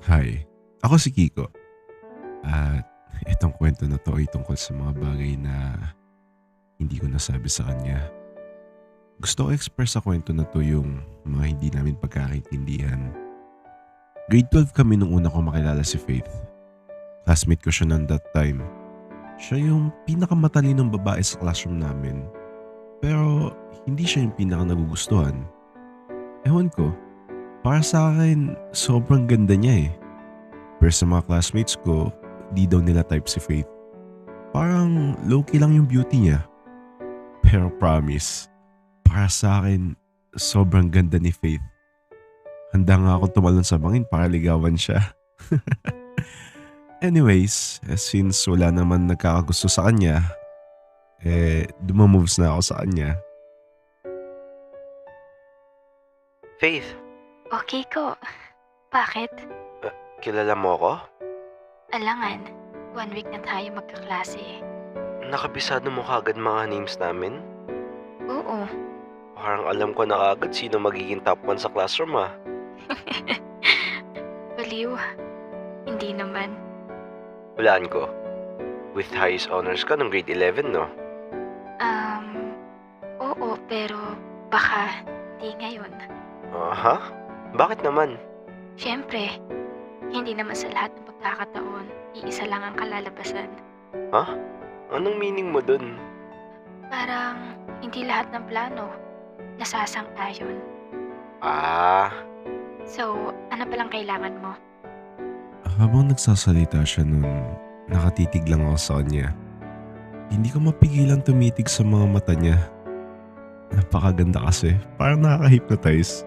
Hi, ako si Kiko at itong kwento na 'to ay tungkol sa mga bagay na hindi ko nasabi sa kanya. Gusto ko express sa kwento na 'to yung mga hindi namin pagkakaintindihan. Grade 12 kami nung una ko makilala si Faith. Classmate ko siya no'n that time. Siya yung pinakamatalinong babae sa classroom namin. Pero hindi siya yung pinaka-nagugustuhan. Ewan ko, para sa akin sobrang ganda niya, eh. Pero sa mga classmates ko, 'di daw nila type si Faith. Parang low-key lang yung beauty niya. Pero promise, para sa akin, sobrang ganda ni Faith. Handa nga akong tumalon sa bangin para ligawan siya. Anyways, since wala naman nagkakagusto sa kanya, dumamoves na ako sa kanya. Faith, Okay ko. Bakit? kilala mo ako? Alangan, 1 week na tayo magkaklase. Nakabisado mo kagad mga names namin? Oo. Parang alam ko na kagad sino magiging top 1 sa classroom ah. Baliw. Hindi naman. Hulaan ko. With highest honors ka nung grade 11, no? Oo, pero baka di ngayon. Aha? Bakit naman? Siyempre, hindi naman sa lahat ng pagkakataon, iisa lang ang kalalabasan. Ha? Anong meaning mo dun? Parang hindi lahat ng plano nasasang-ayon. Ah, So, ano palang kailangan mo? Habang nagsasalita siya nun, nakatitig lang ako sa kanya. Hindi ko mapigilan tumitig sa mga mata niya. Napakaganda kasi, parang nakaka-hypnotize.